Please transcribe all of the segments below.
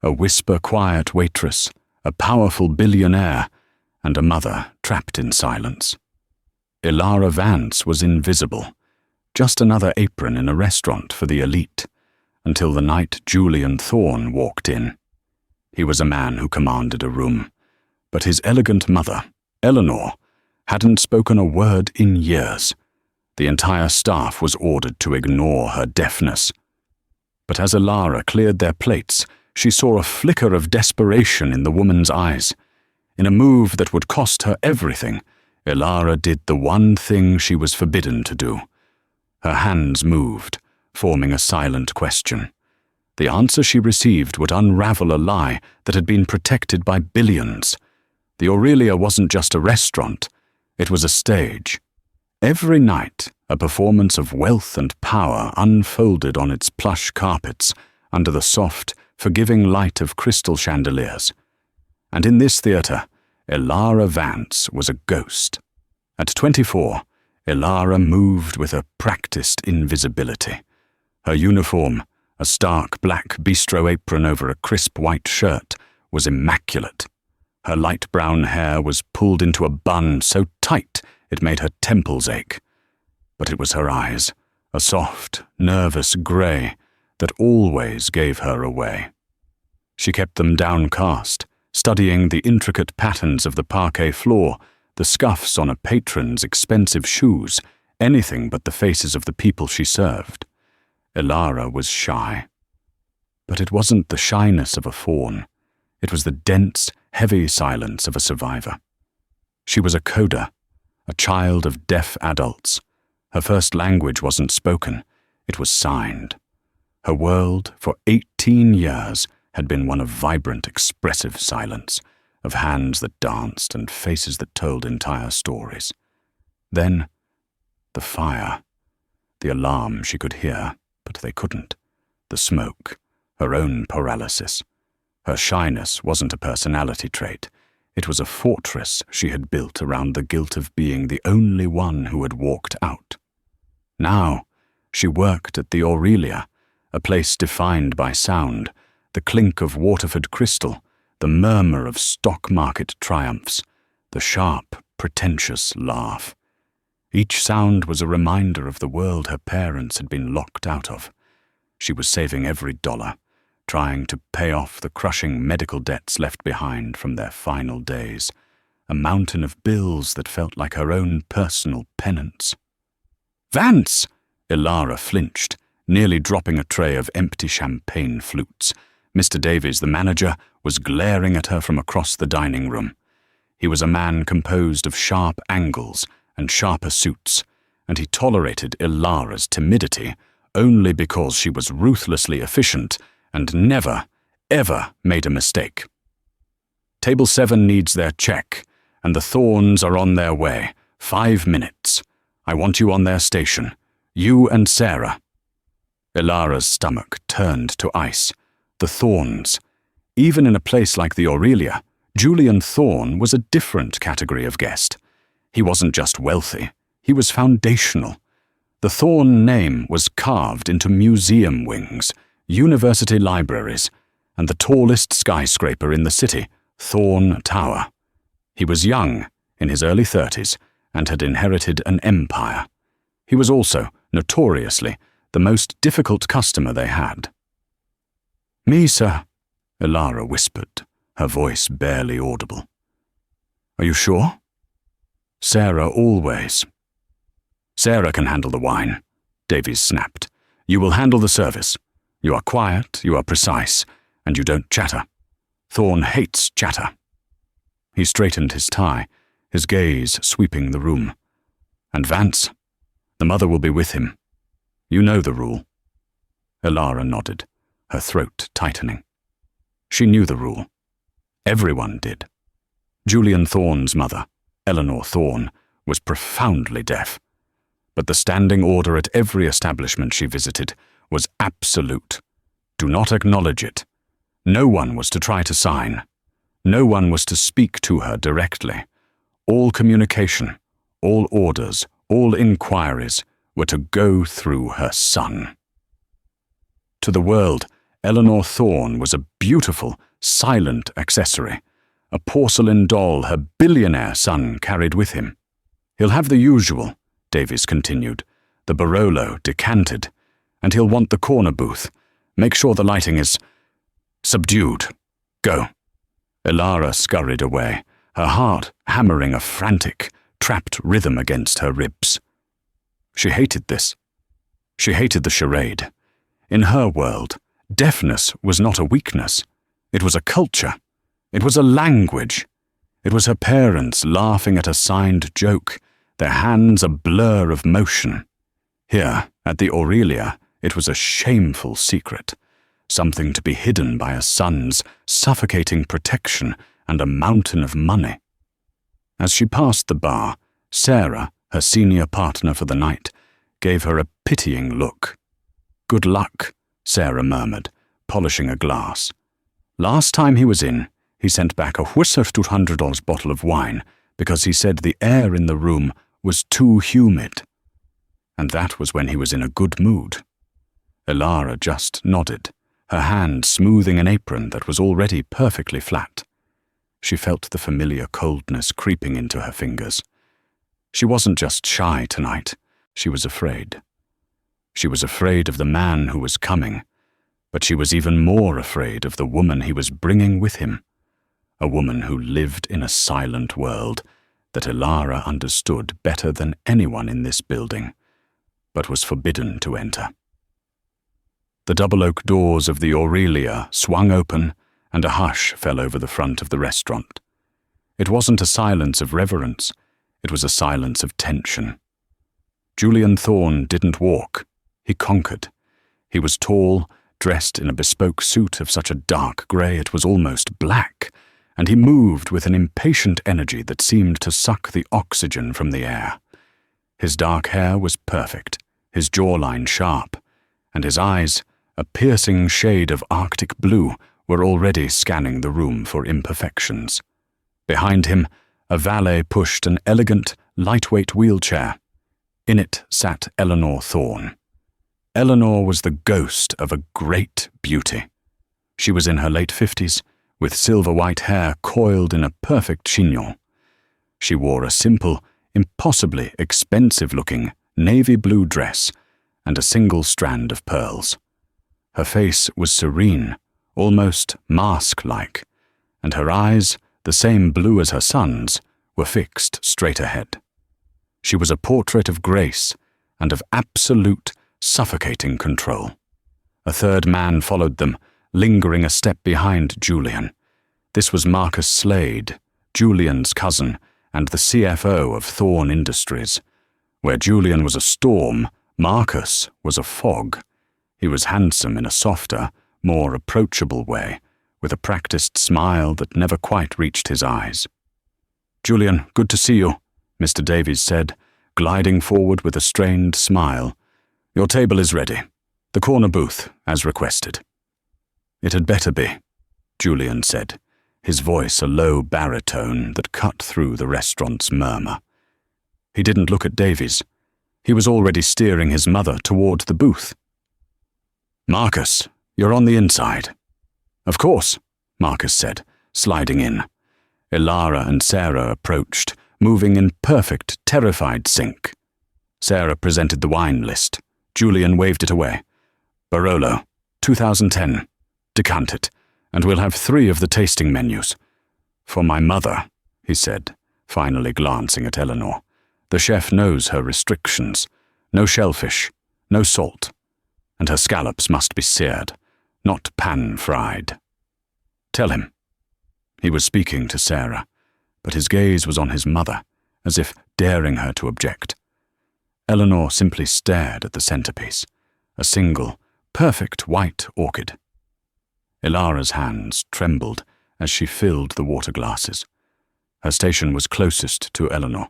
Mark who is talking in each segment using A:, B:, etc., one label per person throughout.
A: A whisper-quiet waitress, a powerful billionaire, and a mother trapped in silence. Ilara Vance was invisible, just another apron in a restaurant for the elite, until the night Julian Thorne walked in. He was a man who commanded a room, but his elegant mother, Eleanor, hadn't spoken a word in years. The entire staff was ordered to ignore her deafness. But as Ilara cleared their plates, she saw a flicker of desperation in the woman's eyes. In a move that would cost her everything, Ilara did the one thing she was forbidden to do. Her hands moved, forming a silent question. The answer she received would unravel a lie that had been protected by billions. The Aurelia wasn't just a restaurant, it was a stage. Every night, a performance of wealth and power unfolded on its plush carpets under the soft, forgiving light of crystal chandeliers. And in this theatre, Ilara Vance was a ghost. At 24, Ilara moved with a practiced invisibility. Her uniform, a stark black bistro apron over a crisp white shirt, was immaculate. Her light brown hair was pulled into a bun so tight it made her temples ache. But it was her eyes, a soft, nervous grey, that always gave her away. She kept them downcast, studying the intricate patterns of the parquet floor, the scuffs on a patron's expensive shoes, anything but the faces of the people she served. Ilara was shy. But it wasn't the shyness of a fawn. It was the dense, heavy silence of a survivor. She was a coda, a child of deaf adults. Her first language wasn't spoken, it was signed. Her world, for 18 years, had been one of vibrant, expressive silence, of hands that danced and faces that told entire stories. Then, the fire, the alarm she could hear, but they couldn't, the smoke, her own paralysis. Her shyness wasn't a personality trait. It was a fortress she had built around the guilt of being the only one who had walked out. Now, she worked at the Aurelia, a place defined by sound, the clink of Waterford crystal, the murmur of stock market triumphs, the sharp, pretentious laugh. Each sound was a reminder of the world her parents had been locked out of. She was saving every dollar, trying to pay off the crushing medical debts left behind from their final days, a mountain of bills that felt like her own personal penance. "Vance!" Ilara flinched, nearly dropping a tray of empty champagne flutes. Mr. Davies, the manager, was glaring at her from across the dining room. He was a man composed of sharp angles and sharper suits, and he tolerated Ilara's timidity only because she was ruthlessly efficient and never, ever made a mistake. "Table 7 needs their check, and the Thorns are on their way. 5 minutes. I want you on their station. You and Sarah." Ilara's stomach turned to ice. The Thorns. Even in a place like the Aurelia, Julian Thorne was a different category of guest. He wasn't just wealthy, he was foundational. The Thorne name was carved into museum wings, university libraries, and the tallest skyscraper in the city, Thorne Tower. He was young, in his early 30s, and had inherited an empire. He was also, notoriously, the most difficult customer they had. "Me, sir," Ilara whispered, her voice barely audible. "Are you sure?" "Sarah always." "Sarah can handle the wine," Davies snapped. "You will handle the service. You are quiet, you are precise, and you don't chatter. Thorne hates chatter." He straightened his tie, his gaze sweeping the room. "And Vance? The mother will be with him. You know the rule." Ilara nodded, her throat tightening. She knew the rule. Everyone did. Julian Thorne's mother, Eleanor Thorne, was profoundly deaf. But the standing order at every establishment she visited was absolute. Do not acknowledge it. No one was to try to sign. No one was to speak to her directly. All communication, all orders, all inquiries were to go through her son. To the world, Eleanor Thorne was a beautiful, silent accessory, a porcelain doll her billionaire son carried with him. "He'll have the usual," Davies continued, "the Barolo decanted, and he'll want the corner booth. Make sure the lighting is subdued. Go." Elara scurried away, her heart hammering a frantic, trapped rhythm against her ribs. She hated this. She hated the charade. In her world, deafness was not a weakness. It was a culture. It was a language. It was her parents laughing at a signed joke, their hands a blur of motion. Here, at the Aurelia, it was a shameful secret, something to be hidden by a son's suffocating protection and a mountain of money. As she passed the bar, Sarah, her senior partner for the night, gave her a pitying look. "Good luck," Sarah murmured, polishing a glass. "Last time he was in, he sent back a $100 bottle of wine because he said the air in the room was too humid. And that was when he was in a good mood." Elara just nodded, her hand smoothing an apron that was already perfectly flat. She felt the familiar coldness creeping into her fingers. She wasn't just shy tonight, she was afraid. She was afraid of the man who was coming, but she was even more afraid of the woman he was bringing with him, a woman who lived in a silent world that Elara understood better than anyone in this building, but was forbidden to enter. The double oak doors of the Aurelia swung open, and a hush fell over the front of the restaurant. It wasn't a silence of reverence, it was a silence of tension. Julian Thorne didn't walk, he conquered. He was tall, dressed in a bespoke suit of such a dark grey it was almost black, and he moved with an impatient energy that seemed to suck the oxygen from the air. His dark hair was perfect, his jawline sharp, and his eyes, a piercing shade of Arctic blue, were already scanning the room for imperfections. Behind him, a valet pushed an elegant, lightweight wheelchair. In it sat Eleanor Thorne. Eleanor was the ghost of a great beauty. She was in her late 50s, with silver-white hair coiled in a perfect chignon. She wore a simple, impossibly expensive-looking navy blue dress and a single strand of pearls. Her face was serene, almost mask-like, and her eyes, the same blue as her son's, were fixed straight ahead. She was a portrait of grace and of absolute, suffocating control. A third man followed them, lingering a step behind Julian. This was Marcus Slade, Julian's cousin and the CFO of Thorne Industries. Where Julian was a storm, Marcus was a fog. He was handsome in a softer, more approachable way, with a practiced smile that never quite reached his eyes. "Julian, good to see you," Mr. Davies said, gliding forward with a strained smile. "Your table is ready. The corner booth, as requested." "It had better be," Julian said, his voice a low baritone that cut through the restaurant's murmur. He didn't look at Davies. He was already steering his mother toward the booth. "Marcus, you're on the inside." "Of course," Marcus said, sliding in. Elara and Sarah approached, moving in perfect, terrified sync. Sarah presented the wine list. Julian waved it away. "Barolo, 2010. Decant it, and we'll have 3 of the tasting menus." "For my mother," he said, finally glancing at Eleanor. "The chef knows her restrictions. No shellfish, no salt. And her scallops must be seared, not pan-fried." "Tell him." He was speaking to Sarah, but his gaze was on his mother, as if daring her to object. Eleanor simply stared at the centerpiece, a single, perfect white orchid. Elara's hands trembled as she filled the water glasses. Her station was closest to Eleanor.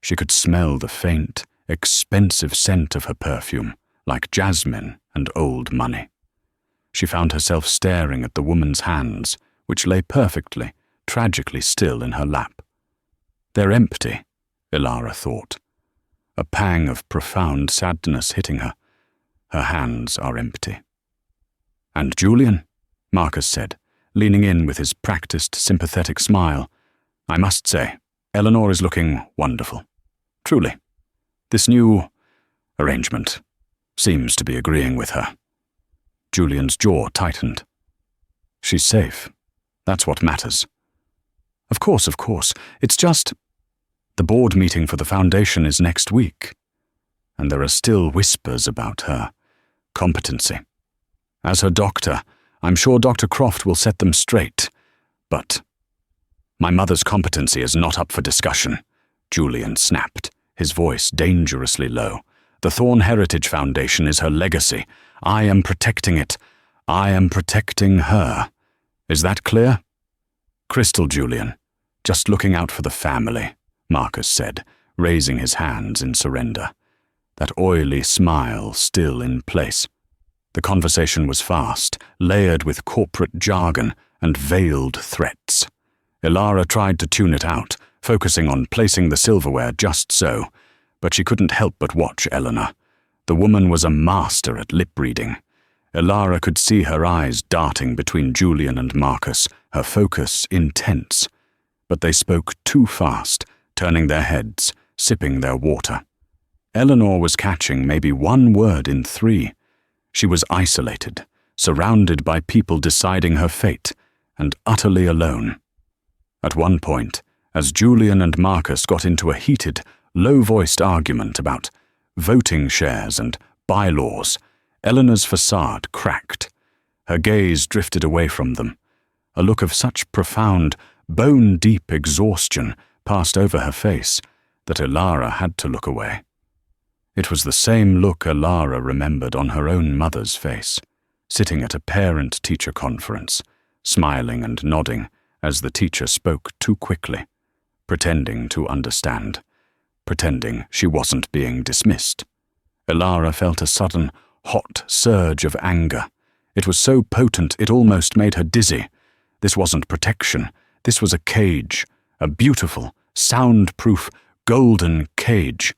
A: She could smell the faint, expensive scent of her perfume, like jasmine and old money. She found herself staring at the woman's hands, which lay perfectly, tragically still in her lap. "They're empty," Elara thought, a pang of profound sadness hitting her. Her hands are empty. "And Julian?" Marcus said, leaning in with his practiced, sympathetic smile. "I must say, Eleanor is looking wonderful. Truly. This new arrangement seems to be agreeing with her." Julian's jaw tightened. "She's safe. That's what matters." Of course. It's just... The board meeting for the foundation is next week, and there are still whispers about her competency. As her doctor, I'm sure Dr. Croft will set them straight, but my mother's competency is not up for discussion, Julian snapped, his voice dangerously low. The Thorn Heritage Foundation is her legacy. I am protecting it. I am protecting her. Is that clear? Crystal, Julian. Just looking out for the family, Marcus said, raising his hands in surrender. That oily smile still in place. The conversation was fast, layered with corporate jargon and veiled threats. Elara tried to tune it out, focusing on placing the silverware just so, but she couldn't help but watch Eleanor. The woman was a master at lip-reading. Elara could see her eyes darting between Julian and Marcus, her focus intense. But they spoke too fast, turning their heads, sipping their water. Eleanor was catching maybe one word in 3. She was isolated, surrounded by people deciding her fate, and utterly alone. At one point, as Julian and Marcus got into a heated, low-voiced argument about voting shares and bylaws, Eleanor's facade cracked. Her gaze drifted away from them. A look of such profound, bone-deep exhaustion passed over her face that Elara had to look away. It was the same look Elara remembered on her own mother's face, sitting at a parent-teacher conference, smiling and nodding as the teacher spoke too quickly, pretending to understand, pretending she wasn't being dismissed. Elara felt a sudden, hot surge of anger. It was so potent it almost made her dizzy. This wasn't protection. This was a cage, a beautiful, soundproof, golden cage.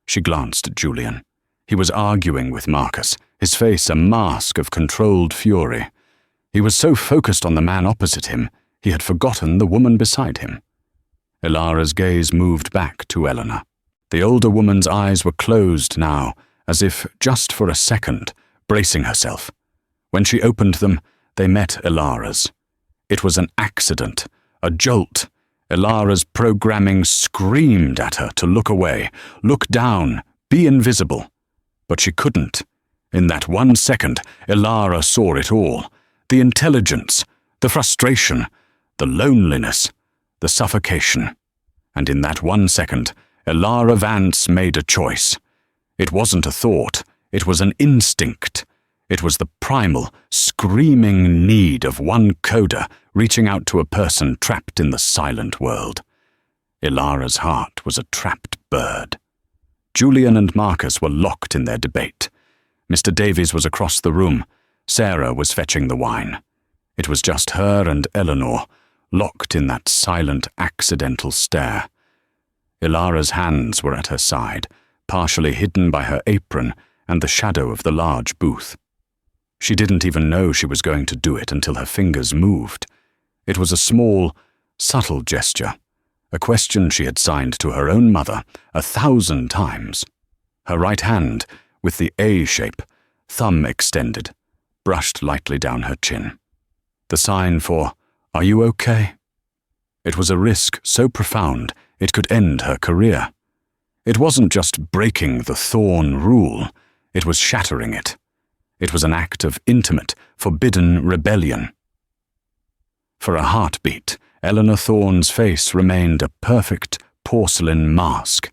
A: She glanced at Julian. He was arguing with Marcus, his face a mask of controlled fury. He was so focused on the man opposite him, he had forgotten the woman beside him. Elara's gaze moved back to Eleanor. The older woman's eyes were closed now, as if just for a second, bracing herself. When she opened them, they met Elara's. It was an accident, a jolt. Elara's programming screamed at her to look away, look down, be invisible. But she couldn't. In that 1 second, Elara saw it all. The intelligence, the frustration, the loneliness, the suffocation. And in that 1 second, Elara Vance made a choice. It wasn't a thought, it was an instinct. It was the primal, screaming need of one coda reaching out to a person trapped in the silent world. Elara's heart was a trapped bird. Julian and Marcus were locked in their debate. Mr. Davies was across the room. Sarah was fetching the wine. It was just her and Eleanor, locked in that silent, accidental stare. Elara's hands were at her side, partially hidden by her apron and the shadow of the large booth. She didn't even know she was going to do it until her fingers moved. It was a small, subtle gesture, a question she had signed to her own mother 1,000 times. Her right hand, with the A shape, thumb extended, brushed lightly down her chin. The sign for, "Are you okay?" It was a risk so profound it could end her career. It wasn't just breaking the Thorn rule, it was shattering it. It was an act of intimate, forbidden rebellion. For a heartbeat, Eleanor Thorne's face remained a perfect porcelain mask.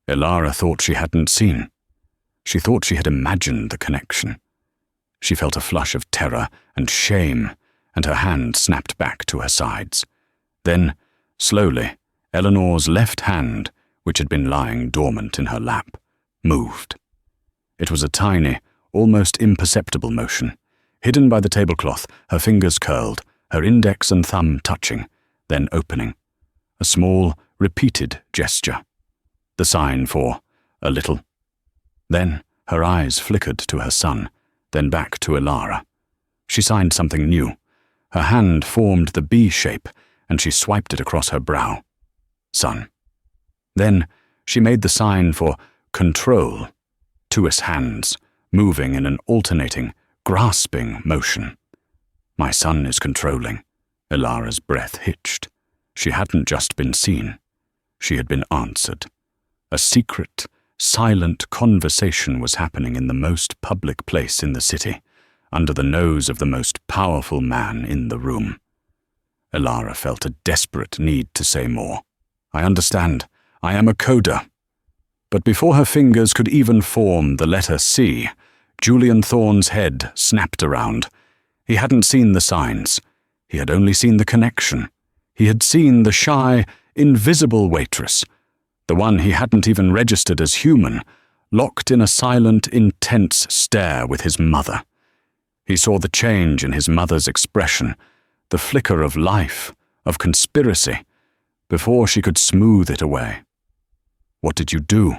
A: Elara thought she hadn't seen. She thought she had imagined the connection. She felt a flush of terror and shame, and her hand snapped back to her sides. Then, slowly, Eleanor's left hand, which had been lying dormant in her lap, moved. It was a tiny, almost imperceptible motion. Hidden by the tablecloth, her fingers curled, her index and thumb touching, then opening. A small, repeated gesture. The sign for a little. Then her eyes flickered to her son, then back to Elara. She signed something new. Her hand formed the B shape, and she swiped it across her brow. Son. Then she made the sign for control, 2's hands, moving in an alternating, grasping motion. My son is controlling. Ilara's breath hitched. She hadn't just been seen. She had been answered. A secret, silent conversation was happening in the most public place in the city, under the nose of the most powerful man in the room. Ilara felt a desperate need to say more. I understand. I am a coder. But before her fingers could even form the letter C, Julian Thorne's head snapped around. He hadn't seen the signs. He had only seen the connection. He had seen the shy, invisible waitress, the one he hadn't even registered as human, locked in a silent, intense stare with his mother. He saw the change in his mother's expression, the flicker of life, of conspiracy, before she could smooth it away. What did you do?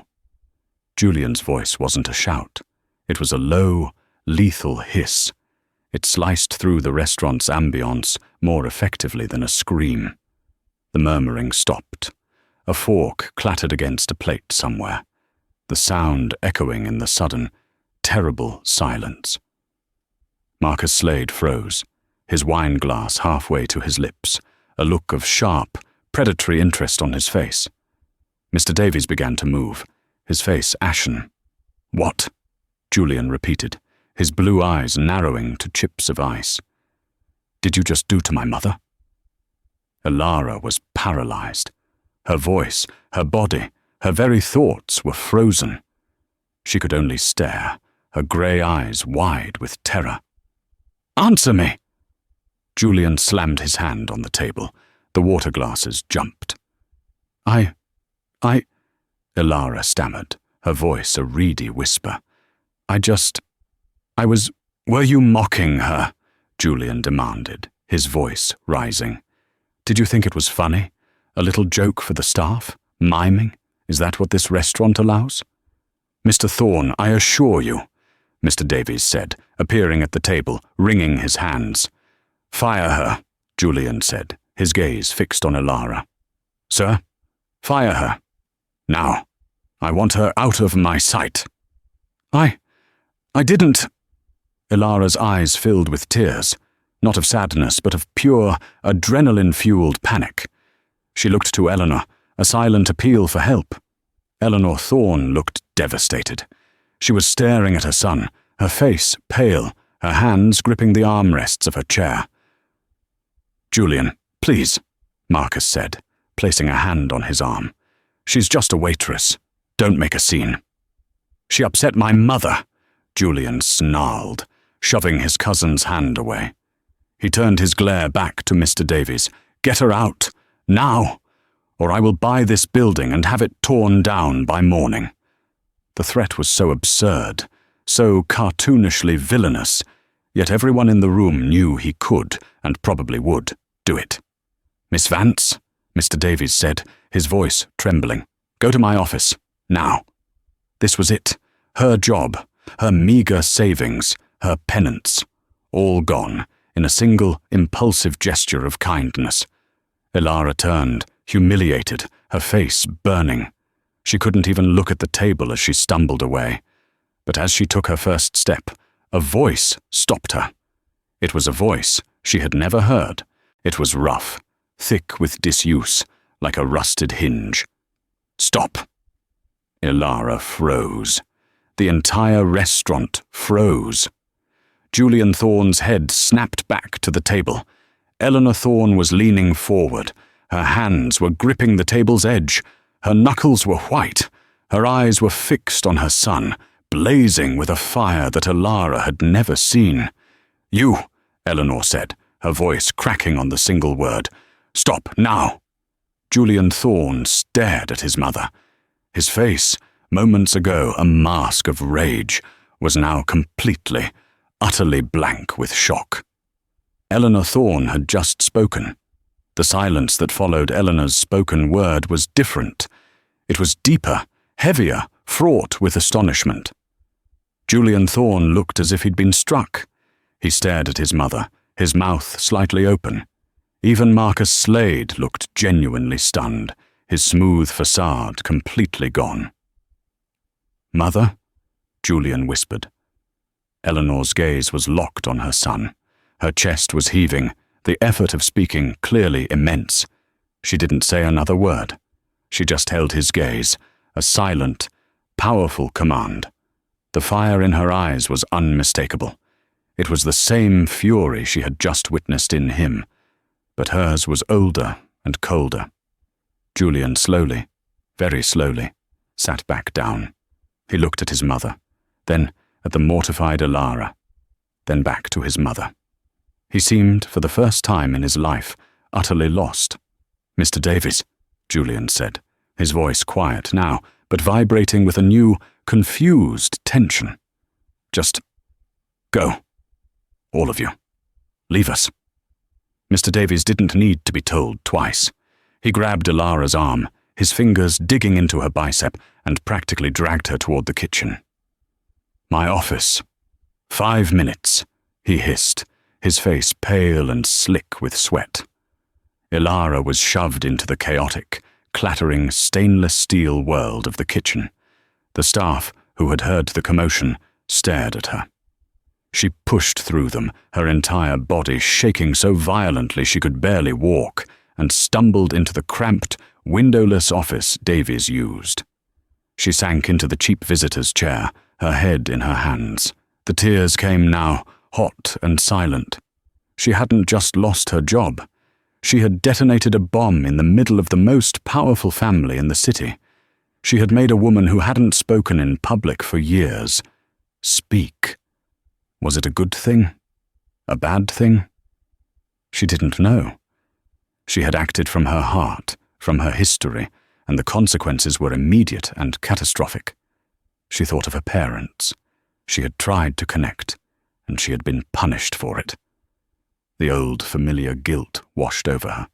A: Julian's voice wasn't a shout. It was a low, lethal hiss. It sliced through the restaurant's ambience more effectively than a scream. The murmuring stopped. A fork clattered against a plate somewhere, the sound echoing in the sudden, terrible silence. Marcus Slade froze, his wine glass halfway to his lips, a look of sharp, predatory interest on his face. Mr. Davies began to move, his face ashen. What? Julian repeated, his blue eyes narrowing to chips of ice. Did you just do to my mother? Ilara was paralyzed. Her voice, her body, her very thoughts were frozen. She could only stare, her grey eyes wide with terror. Answer me! Julian slammed his hand on the table. The water glasses jumped. I... Ilara stammered, her voice a reedy whisper. Were you mocking her? Julian demanded, his voice rising. Did you think it was funny? A little joke for the staff? Miming? Is that what this restaurant allows? Mr. Thorne, I assure you, Mr. Davies said, appearing at the table, wringing his hands. Fire her, Julian said, his gaze fixed on Ilara. Sir? Fire her. Now. I want her out of my sight. I didn't. Ilara's eyes filled with tears, not of sadness, but of pure, adrenaline-fueled panic. She looked to Eleanor, a silent appeal for help. Eleanor Thorne looked devastated. She was staring at her son, her face pale, her hands gripping the armrests of her chair. Julian, please, Marcus said, placing a hand on his arm. She's just a waitress. Don't make a scene. She upset my mother, Julian snarled, shoving his cousin's hand away. He turned his glare back to Mr. Davies. Get her out, now, or I will buy this building and have it torn down by morning. The threat was so absurd, so cartoonishly villainous, yet everyone in the room knew he could, and probably would, do it. Miss Vance, Mr. Davies said, his voice trembling. Go to my office, now. This was it, her job, her meagre savings, her penance, all gone in a single impulsive gesture of kindness. Ilara turned, humiliated, her face burning. She couldn't even look at the table as she stumbled away. But as she took her first step, a voice stopped her. It was a voice she had never heard. It was rough, thick with disuse, like a rusted hinge. Stop! Ilara froze. The entire restaurant froze. Julian Thorne's head snapped back to the table. Eleanor Thorne was leaning forward. Her hands were gripping the table's edge. Her knuckles were white. Her eyes were fixed on her son, blazing with a fire that Ilara had never seen. You, Eleanor said, her voice cracking on the single word. Stop, now! Julian Thorne stared at his mother. His face, moments ago a mask of rage, was now completely, utterly blank with shock. Eleanor Thorne had just spoken. The silence that followed Eleanor's spoken word was different. It was deeper, heavier, fraught with astonishment. Julian Thorne looked as if he'd been struck. He stared at his mother, his mouth slightly open. Even Marcus Slade looked genuinely stunned, his smooth facade completely gone. "Mother?" Julian whispered. Eleanor's gaze was locked on her son. Her chest was heaving, the effort of speaking clearly immense. She didn't say another word. She just held his gaze, a silent, powerful command. The fire in her eyes was unmistakable. It was the same fury she had just witnessed in him, but hers was older and colder. Julian slowly, very slowly, sat back down. He looked at his mother, then at the mortified Elara, then back to his mother. He seemed, for the first time in his life, utterly lost. "Mr. Davies," Julian said, his voice quiet now, but vibrating with a new, confused tension. "Just go. All of you. Leave us." Mr. Davies didn't need to be told twice. He grabbed Elara's arm, his fingers digging into her bicep, and practically dragged her toward the kitchen. "My office. 5 minutes," he hissed, his face pale and slick with sweat. Elara was shoved into the chaotic, clattering stainless steel world of the kitchen. The staff, who had heard the commotion, stared at her. She pushed through them, her entire body shaking so violently she could barely walk, and stumbled into the cramped, windowless office Davies used. She sank into the cheap visitor's chair, her head in her hands. The tears came now, hot and silent. She hadn't just lost her job. She had detonated a bomb in the middle of the most powerful family in the city. She had made a woman who hadn't spoken in public for years speak. Was it a good thing? A bad thing? She didn't know. She had acted from her heart, from her history, and the consequences were immediate and catastrophic. She thought of her parents. She had tried to connect, and she had been punished for it. The old familiar guilt washed over her.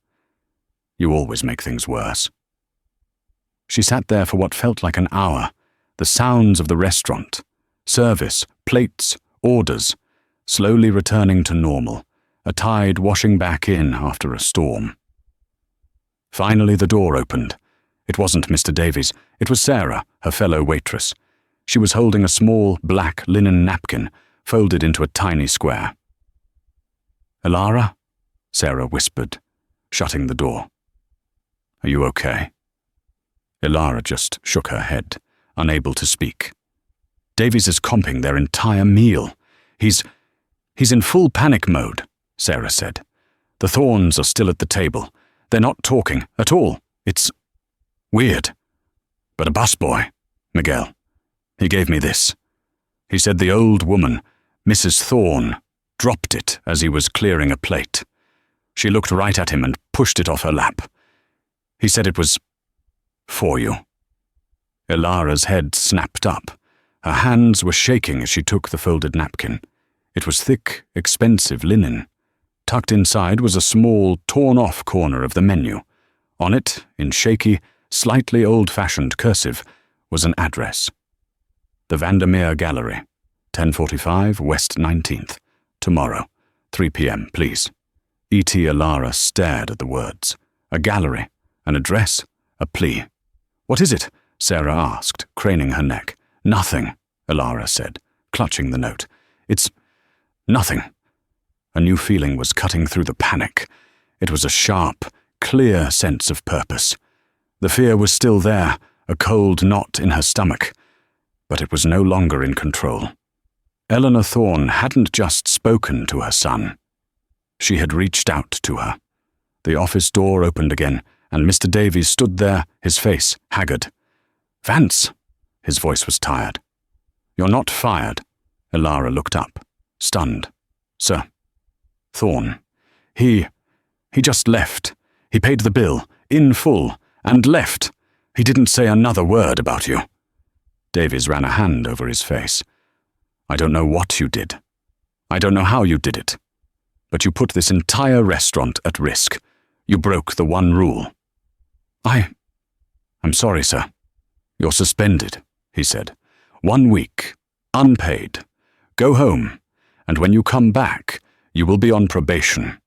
A: You always make things worse. She sat there for what felt like an hour, the sounds of the restaurant, service, plates, orders, slowly returning to normal, a tide washing back in after a storm. Finally the door opened. It wasn't Mr. Davies, it was Sarah, her fellow waitress. She was holding a small black linen napkin, folded into a tiny square. "Elara?" Sarah whispered, shutting the door. "Are you okay?" Elara just shook her head, unable to speak. "Davies is comping their entire meal. He's in full panic mode," Sarah said. "The Thorns are still at the table. They're not talking at all. It's weird. But a busboy, Miguel, he gave me this. He said the old woman, Mrs. Thorne, dropped it as he was clearing a plate. She looked right at him and pushed it off her lap. He said it was for you." Elara's head snapped up. Her hands were shaking as she took the folded napkin. It was thick, expensive linen. Tucked inside was a small, torn-off corner of the menu. On it, in shaky, slightly old-fashioned cursive, was an address. The Vandermeer Gallery, 1045 West 19th. Tomorrow, 3 p.m., please. E.T. Elara stared at the words. A gallery, an address, a plea. "What is it?" Sarah asked, craning her neck. "Nothing," Elara said, clutching the note. "It's nothing." A new feeling was cutting through the panic. It was a sharp, clear sense of purpose. The fear was still there, a cold knot in her stomach, but it was no longer in control. Eleanor Thorne hadn't just spoken to her son. She had reached out to her. The office door opened again, and Mr. Davies stood there, his face haggard. "Vance!" His voice was tired. "You're not fired." Elara looked up, stunned. "Sir." "Thorne. He just left. He paid the bill, in full, and left. He didn't say another word about you." Davies ran a hand over his face. "I don't know what you did. I don't know how you did it. But you put this entire restaurant at risk. You broke the one rule." I'm sorry, sir." "You're suspended," he said. 1 week. Unpaid. Go home. and when you come back, you will be on probation,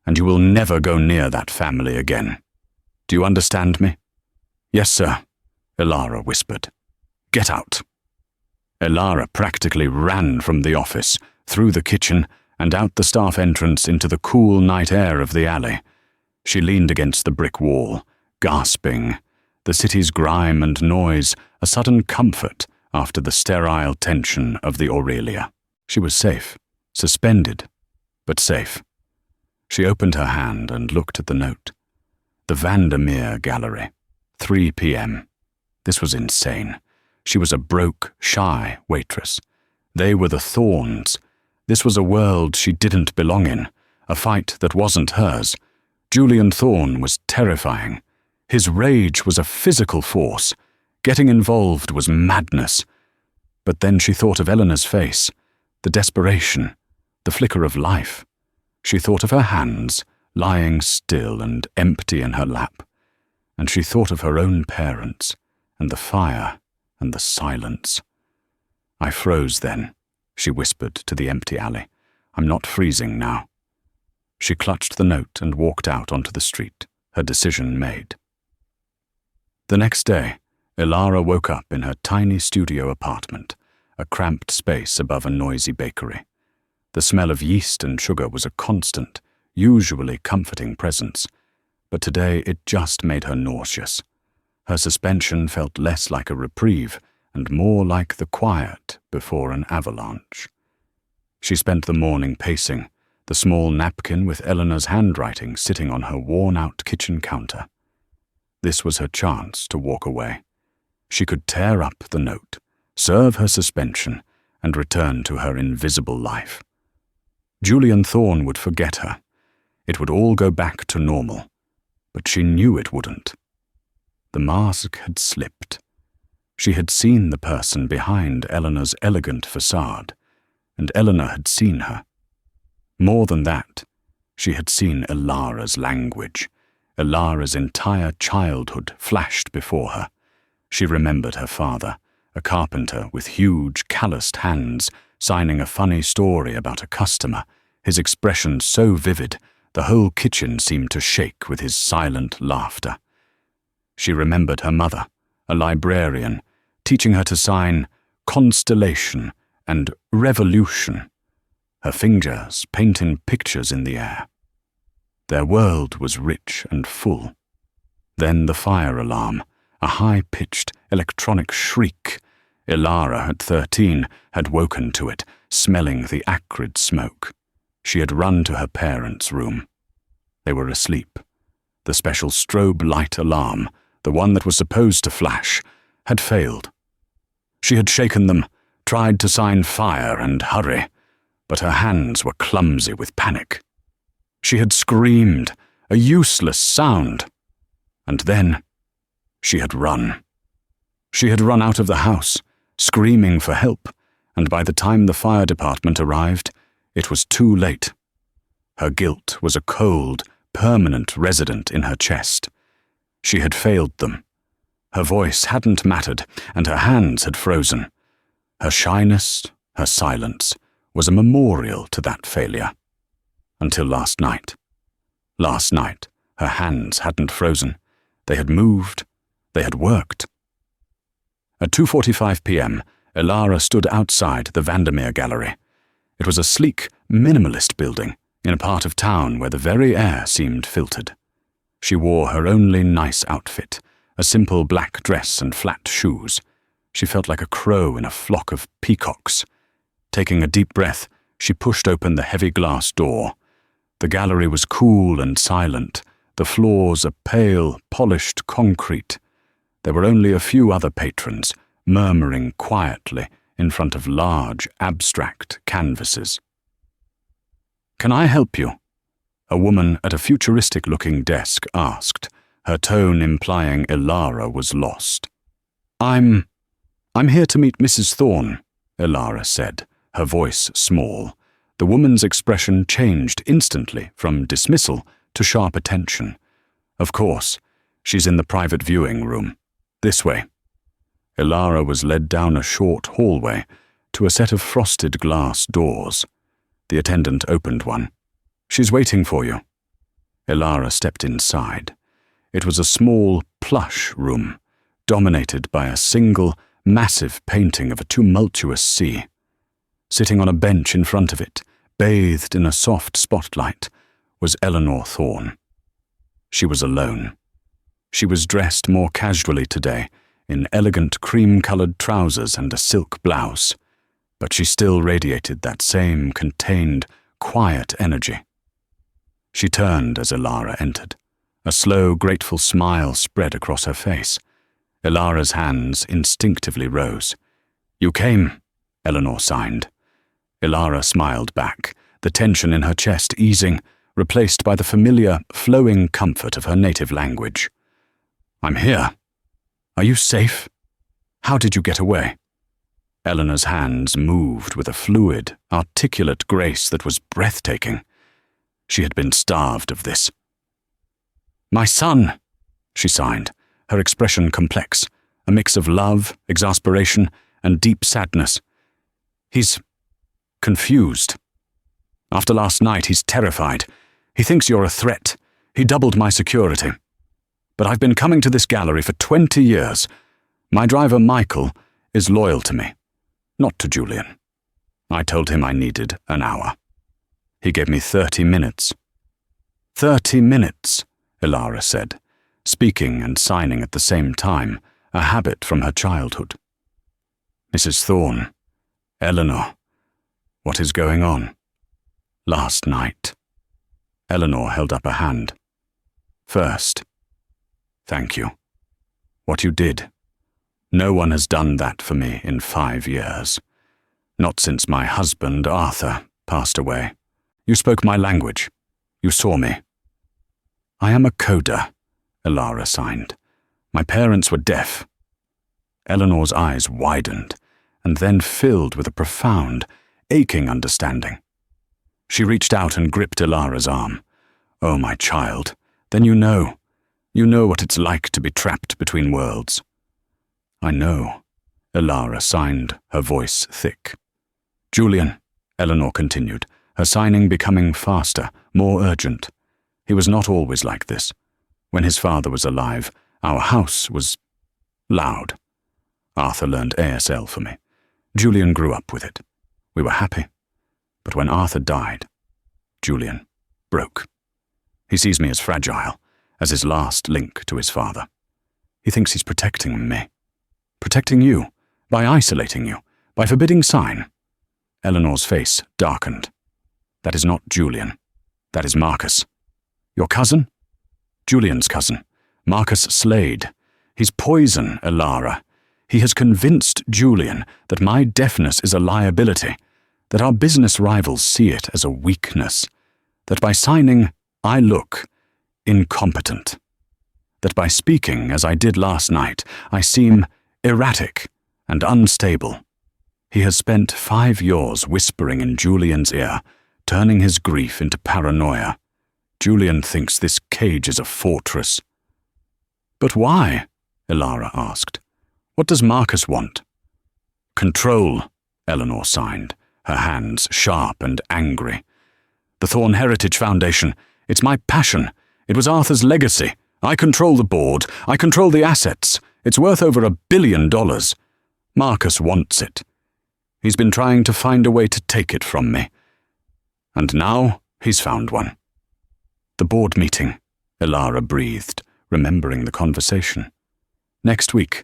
A: and you will never go near that family again. Do you understand me?" "Yes, sir," Ilara whispered. "Get out." Ilara practically ran from the office, through the kitchen, and out the staff entrance into the cool night air of the alley. She leaned against the brick wall, gasping. The city's grime and noise, a sudden comfort after the sterile tension of the Aurelia. She was safe, suspended, but safe. She opened her hand and looked at the note. The Vandermeer Gallery, 3 p.m. This was insane. She was a broke, shy waitress. They were the Thorns. This was a world she didn't belong in, a fight that wasn't hers. Julian Thorne was terrifying. His rage was a physical force. Getting involved was madness. But then she thought of Eleanor's face, the desperation, the flicker of life. She thought of her hands, lying still and empty in her lap. And she thought of her own parents, and the fire, and the silence. "I froze then," she whispered to the empty alley. "I'm not freezing now." She clutched the note and walked out onto the street, her decision made. The next day, Ilara woke up in her tiny studio apartment, a cramped space above a noisy bakery. The smell of yeast and sugar was a constant, usually comforting presence, but today it just made her nauseous. Her suspension felt less like a reprieve and more like the quiet before an avalanche. She spent the morning pacing, the small napkin with Eleanor's handwriting sitting on her worn-out kitchen counter. This was her chance to walk away. She could tear up the note, serve her suspension, and return to her invisible life. Julian Thorne would forget her. It would all go back to normal, but she knew it wouldn't. The mask had slipped. She had seen the person behind Eleanor's elegant facade, and Eleanor had seen her. More than that, she had seen Ilara's language. Ilara's entire childhood flashed before her. She remembered her father, a carpenter with huge, calloused hands, signing a funny story about a customer, his expression so vivid, the whole kitchen seemed to shake with his silent laughter. She remembered her mother, a librarian, teaching her to sign Constellation and Revolution, her fingers painting pictures in the air. Their world was rich and full. Then the fire alarm, a high-pitched electronic shriek. Ilara, at 13, had woken to it, smelling the acrid smoke. She had run to her parents' room. They were asleep. The special strobe light alarm, the one that was supposed to flash, had failed. She had shaken them, tried to sign fire and hurry, but her hands were clumsy with panic. She had screamed, a useless sound. And then she had run. She had run out of the house, screaming for help, and by the time the fire department arrived, it was too late. Her guilt was a cold, permanent resident in her chest. She had failed them. Her voice hadn't mattered, and her hands had frozen. Her shyness, her silence, was a memorial to that failure. Until last night. Last night, her hands hadn't frozen. They had moved. They had worked. At 2:45 p.m., Ilara stood outside the Vandermeer Gallery. It was a sleek, minimalist building in a part of town where the very air seemed filtered. She wore her only nice outfit, a simple black dress and flat shoes. She felt like a crow in a flock of peacocks. Taking a deep breath, she pushed open the heavy glass door. The gallery was cool and silent, the floors a pale, polished concrete. There were only a few other patrons, murmuring quietly in front of large, abstract canvases. "Can I help you?" a woman at a futuristic-looking desk asked, her tone implying Ilara was lost. I'm here to meet Mrs. Thorne," Ilara said, her voice small. The woman's expression changed instantly from dismissal to sharp attention. "Of course, she's in the private viewing room. This way." Ilara was led down a short hallway to a set of frosted glass doors. The attendant opened one. "She's waiting for you." Ilara stepped inside. It was a small, plush room, dominated by a single, massive painting of a tumultuous sea. Sitting on a bench in front of it, bathed in a soft spotlight, was Eleanor Thorne. She was alone. She was dressed more casually today, in elegant cream-colored trousers and a silk blouse, but she still radiated that same contained, quiet energy. She turned as Ilara entered. A slow, grateful smile spread across her face. Ilara's hands instinctively rose. "You came," Eleanor signed. Ilara smiled back, the tension in her chest easing, replaced by the familiar, flowing comfort of her native language. "I'm here. Are you safe? How did you get away?" Eleanor's hands moved with a fluid, articulate grace that was breathtaking. She had been starved of this. "My son," she signed, her expression complex, a mix of love, exasperation, and deep sadness. "He's confused. After last night, he's terrified. He thinks you're a threat. He doubled my security. But I've been coming to this gallery for 20 years. My driver, Michael, is loyal to me, not to Julian. I told him I needed an hour. He gave me 30 minutes. 30 minutes, Ilara said, speaking and signing at the same time, a habit from her childhood. Mrs. Thorne, Eleanor, what is going on? Last night. Eleanor held up a hand. First, thank you. What you did. No one has done that for me in 5 years. Not since my husband, Arthur, passed away. You spoke my language. You saw me. I am a coder, Ilara signed. My parents were deaf. Eleanor's eyes widened, and then filled with a profound, aching understanding. She reached out and gripped Ilara's arm. Oh, my child, then you know. You know what it's like to be trapped between worlds. I know, Ilara signed, her voice thick. Julian, Eleanor continued, her signing becoming faster, more urgent. He was not always like this. When his father was alive, our house was loud. Arthur learned ASL for me. Julian grew up with it. We were happy. But when Arthur died, Julian broke. He sees me as fragile, as his last link to his father. He thinks he's protecting me. Protecting you, by isolating you, by forbidding sign. Eleanor's face darkened. That is not Julian. That is Marcus. Your cousin? Julian's cousin. Marcus Slade. He's poison, Ilara. He has convinced Julian that my deafness is a liability, that our business rivals see it as a weakness, that by signing, I look incompetent, that by speaking as I did last night, I seem erratic and unstable. He has spent 5 years whispering in Julian's ear, turning his grief into paranoia. Julian thinks this cage is a fortress. But why? Ilara asked. What does Marcus want? Control, Eleanor signed, her hands sharp and angry. The Thorne Heritage Foundation, it's my passion. It was Arthur's legacy. I control the board. I control the assets. It's worth over $1 billion. Marcus wants it. He's been trying to find a way to take it from me. And now he's found one. The board meeting, Ilara breathed, remembering the conversation. Next week,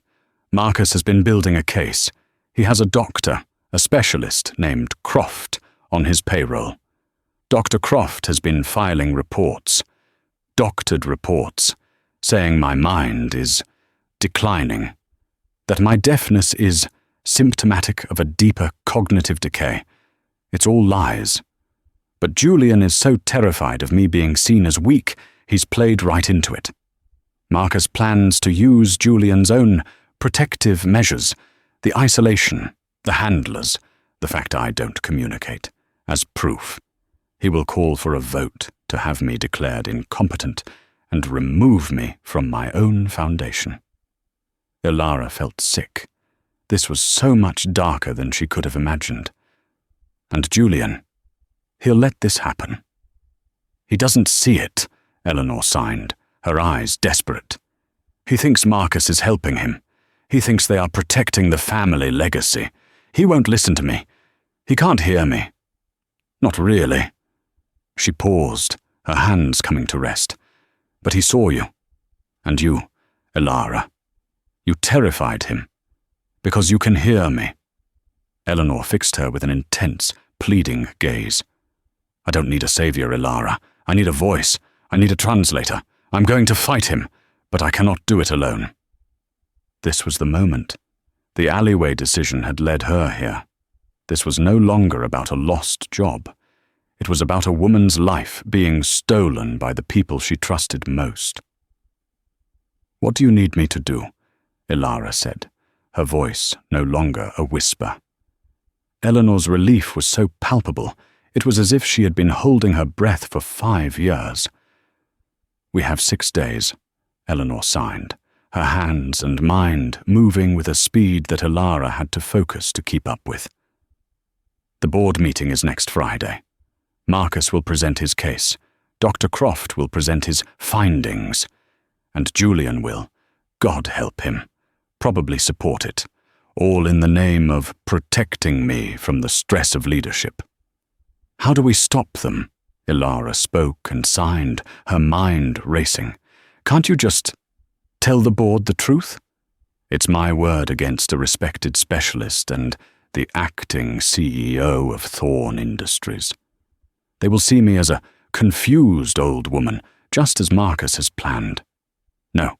A: Marcus has been building a case. He has a doctor, a specialist named Croft, on his payroll. Dr. Croft has been filing reports, doctored reports, saying my mind is declining, that my deafness is symptomatic of a deeper cognitive decay. It's all lies. But Julian is so terrified of me being seen as weak, he's played right into it. Marcus plans to use Julian's own protective measures, the isolation, the handlers, the fact I don't communicate, as proof. He will call for a vote to have me declared incompetent and remove me from my own foundation. Ilara felt sick. This was so much darker than she could have imagined. And Julian, He'll let this happen. He doesn't see it, Eleanor signed, her eyes desperate. He thinks Marcus is helping him. He thinks they are protecting the family legacy. He won't listen to me. He can't hear me. Not really. She paused, her hands coming to rest. But he saw you. And you, Elara. You terrified him. Because you can hear me. Eleanor fixed her with an intense, pleading gaze. I don't need a savior, Elara. I need a voice. I need a translator. I'm going to fight him, but I cannot do it alone. This was the moment. The alleyway decision had led her here. This was no longer about a lost job. It was about a woman's life being stolen by the people she trusted most. What do you need me to do? Elara said, her voice no longer a whisper. Eleanor's relief was so palpable, it was as if she had been holding her breath for 5 years. We have 6 days, Eleanor signed, her hands and mind moving with a speed that Elara had to focus to keep up with. The board meeting is next Friday. Marcus will present his case, Dr. Croft will present his findings, and Julian will, God help him, probably support it, all in the name of protecting me from the stress of leadership. How do we stop them? Elara spoke and signed, her mind racing. Can't you just tell the board the truth? It's my word against a respected specialist and the acting CEO of Thorn Industries. They will see me as a confused old woman, just as Marcus has planned. No,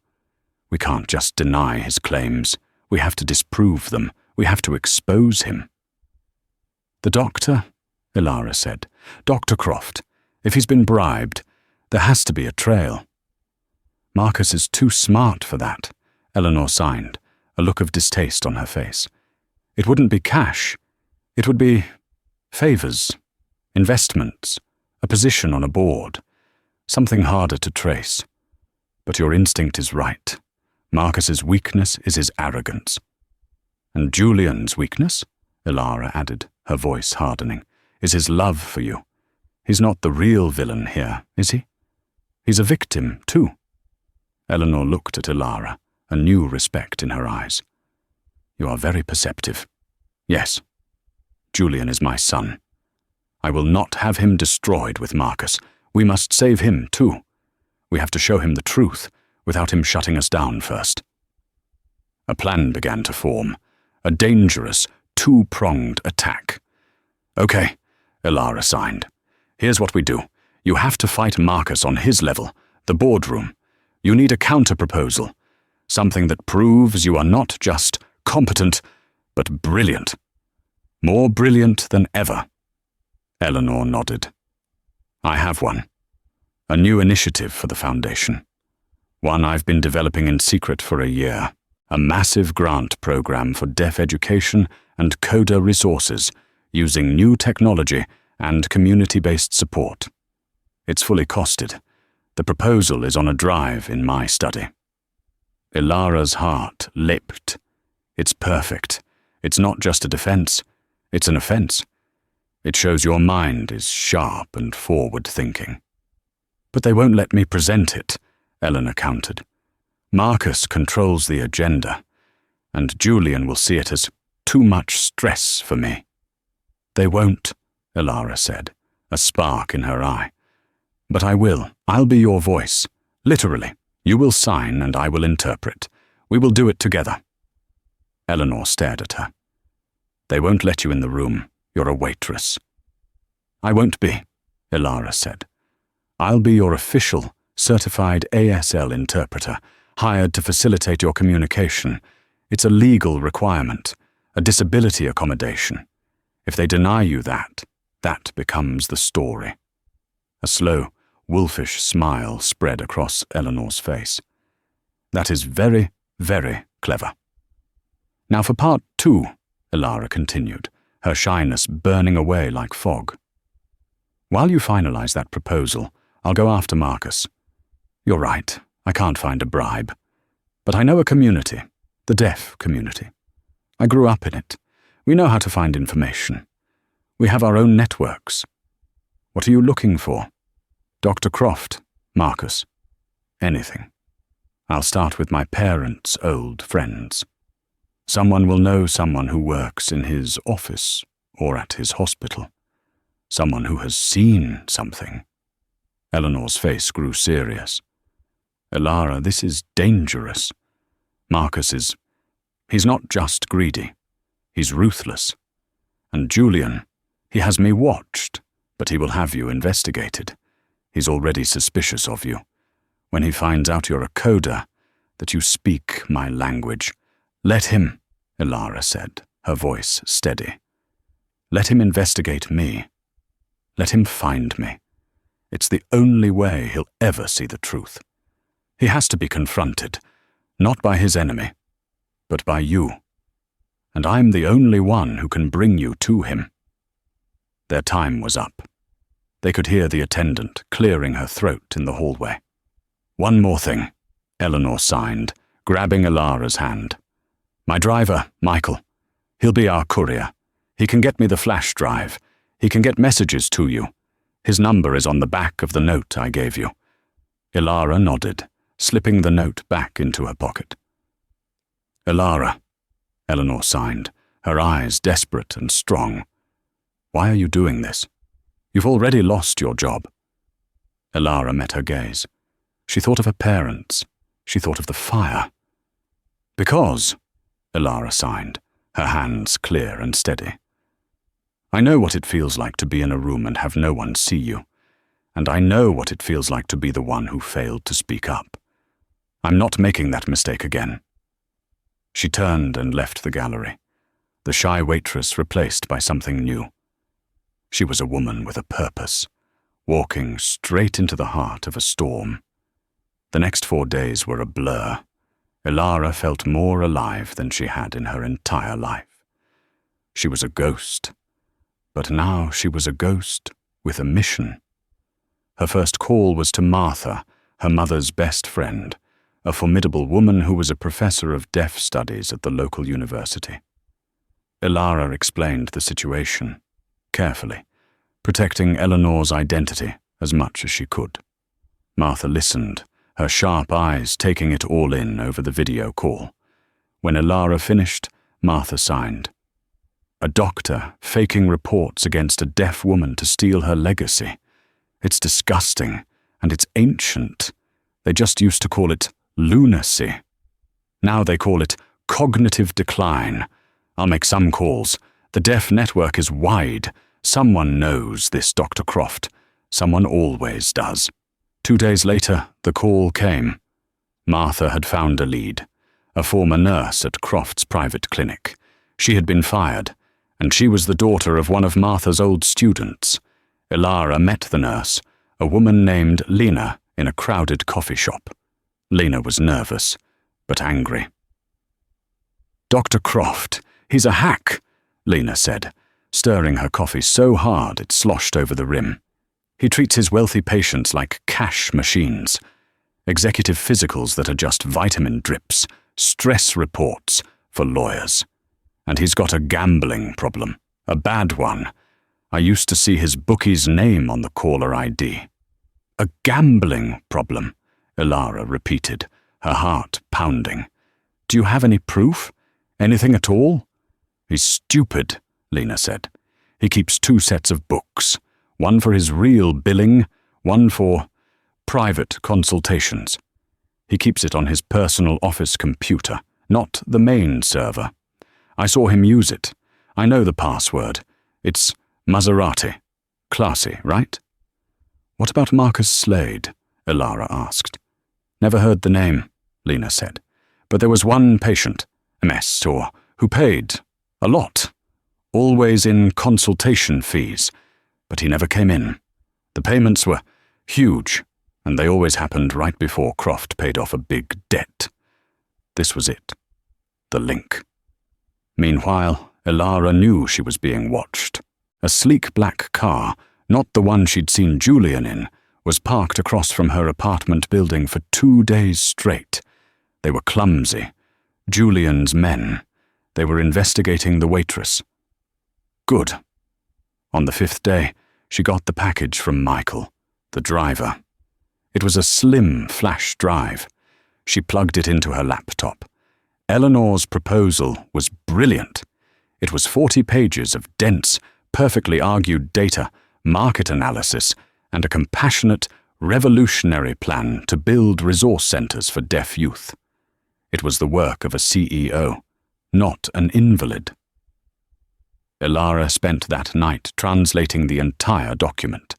A: we can't just deny his claims. We have to disprove them. We have to expose him. The doctor, Elara said, Dr. Croft, if he's been bribed, there has to be a trail. Marcus is too smart for that, Eleanor signed, a look of distaste on her face. It wouldn't be cash. It would be favors, investments, a position on a board, something harder to trace. But your instinct is right. Marcus's weakness is his arrogance. And Julian's weakness, Elara added, her voice hardening, is his love for you. He's not the real villain here, is he? He's a victim, too. Eleanor looked at Elara, a new respect in her eyes. You are very perceptive. Yes, Julian is my son. I will not have him destroyed with Marcus. We must save him, too. We have to show him the truth, without him shutting us down first. A plan began to form, a dangerous, two-pronged attack. Okay, Elara signed. Here's what we do. You have to fight Marcus on his level, the boardroom. You need a counter-proposal, something that proves you are not just competent, but brilliant. More brilliant than ever. Eleanor nodded. I have one. A new initiative for the Foundation. One I've been developing in secret for a year. A massive grant program for deaf education and coder resources, using new technology and community-based support. It's fully costed. The proposal is on a drive in my study. Elara's heart leapt. It's perfect. It's not just a defense. It's an offense. It shows your mind is sharp and forward-thinking. But they won't let me present it, Eleanor countered. Marcus controls the agenda, and Julian will see it as too much stress for me. They won't, Elara said, a spark in her eye. But I will. I'll be your voice. Literally. You will sign and I will interpret. We will do it together. Eleanor stared at her. They won't let you in the room. You're a waitress. I won't be, Elara said. I'll be your official, certified ASL interpreter, hired to facilitate your communication. It's a legal requirement, a disability accommodation. If they deny you that, that becomes the story. A slow, wolfish smile spread across Eleanor's face. That is very, very clever. Now for part 2, Elara continued, her shyness burning away like fog. While you finalize that proposal, I'll go after Marcus. You're right, I can't find a bribe. But I know a community, the deaf community. I grew up in it. We know how to find information. We have our own networks. What are you looking for? Dr. Croft, Marcus. Anything. I'll start with my parents' old friends. Someone will know someone who works in his office or at his hospital. Someone who has seen something. Eleanor's face grew serious. Elara, this is dangerous. Marcus he's not just greedy. He's ruthless. And Julian, he has me watched, but he will have you investigated. He's already suspicious of you. When he finds out you're a coder, that you speak my language, let him, Elara said, her voice steady. Let him investigate me. Let him find me. It's the only way he'll ever see the truth. He has to be confronted, not by his enemy, but by you. And I'm the only one who can bring you to him. Their time was up. They could hear the attendant clearing her throat in the hallway. One more thing, Eleanor signed, grabbing Elara's hand. My driver, Michael. He'll be our courier. He can get me the flash drive. He can get messages to you. His number is on the back of the note I gave you. Elara nodded, slipping the note back into her pocket. Elara, Eleanor signed, her eyes desperate and strong. Why are you doing this? You've already lost your job. Elara met her gaze. She thought of her parents. She thought of the fire. Because, Elara signed, her hands clear and steady. I know what it feels like to be in a room and have no one see you. And I know what it feels like to be the one who failed to speak up. I'm not making that mistake again. She turned and left the gallery, the shy waitress replaced by something new. She was a woman with a purpose, walking straight into the heart of a storm. The next 4 days were a blur. Elara felt more alive than she had in her entire life. She was a ghost, but now she was a ghost with a mission. Her first call was to Martha, her mother's best friend, a formidable woman who was a professor of deaf studies at the local university. Elara explained the situation, carefully, protecting Eleanor's identity as much as she could. Martha listened, her sharp eyes taking it all in over the video call. When Elara finished, Martha signed. A doctor faking reports against a deaf woman to steal her legacy. It's disgusting, and it's ancient. They just used to call it lunacy. Now they call it cognitive decline. I'll make some calls. The deaf network is wide. Someone knows this, Dr. Croft. Someone always does. 2 days later, the call came. Martha had found a lead, a former nurse at Croft's private clinic. She had been fired, and she was the daughter of one of Martha's old students. Elara met the nurse, a woman named Lena, in a crowded coffee shop. Lena was nervous, but angry. Dr. Croft, he's a hack, Lena said, stirring her coffee so hard it sloshed over the rim. He treats his wealthy patients like cash machines. Executive physicals that are just vitamin drips, stress reports for lawyers. And he's got a gambling problem, a bad one. I used to see his bookie's name on the caller ID. A gambling problem, Elara repeated, her heart pounding. Do you have any proof? Anything at all? He's stupid, Lena said. He keeps 2 sets of books, one for his real billing, one for private consultations. He keeps it on his personal office computer, not the main server. I saw him use it. I know the password. It's Maserati. Classy, right? What about Marcus Slade? Elara asked. Never heard the name, Lena said. But there was one patient, MS, who paid a lot. Always in consultation fees. But he never came in. The payments were huge, and they always happened right before Croft paid off a big debt. This was it. The link. Meanwhile, Elara knew she was being watched. A sleek black car, not the one she'd seen Julian in, was parked across from her apartment building for 2 days straight. They were clumsy. Julian's men. They were investigating the waitress. Good. On the 5th day, she got the package from Michael, the driver. It was a slim flash drive. She plugged it into her laptop. Eleanor's proposal was brilliant. It was 40 pages of dense, perfectly argued data, market analysis, and a compassionate, revolutionary plan to build resource centers for deaf youth. It was the work of a CEO, not an invalid. Ilara spent that night translating the entire document,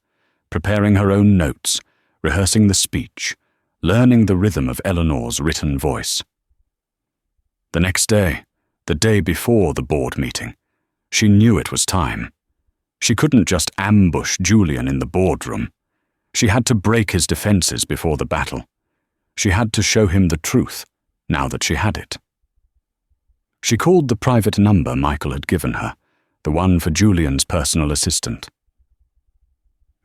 A: preparing her own notes, rehearsing the speech, learning the rhythm of Eleanor's written voice. The next day, the day before the board meeting, she knew it was time. She couldn't just ambush Julian in the boardroom. She had to break his defenses before the battle. She had to show him the truth, now that she had it. She called the private number Michael had given her, the one for Julian's personal assistant.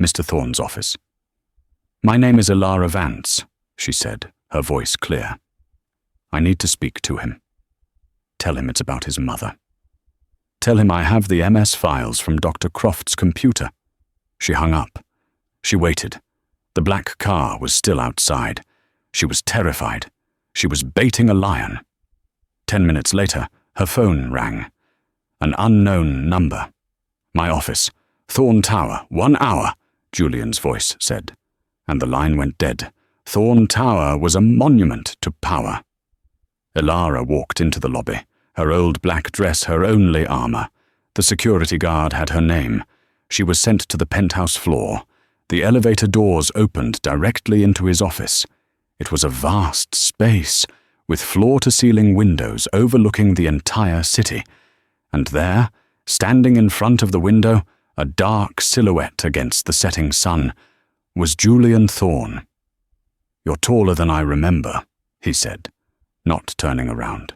A: Mr. Thorne's office. "My name is Ilara Vance," she said, her voice clear. "I need to speak to him. Tell him it's about his mother. Tell him I have the MS files from Dr. Croft's computer." She hung up. She waited. The black car was still outside. She was terrified. She was baiting a lion. 10 minutes later, her phone rang. An unknown number. "My office. Thorne Tower. 1 hour," Julian's voice said. And the line went dead. Thorne Tower was a monument to power. Ilara walked into the lobby, her old black dress her only armor. The security guard had her name. She was sent to the penthouse floor. The elevator doors opened directly into his office. It was a vast space, with floor-to-ceiling windows overlooking the entire city. And there, standing in front of the window, a dark silhouette against the setting sun, was Julian Thorne. "You're taller than I remember," he said, not turning around.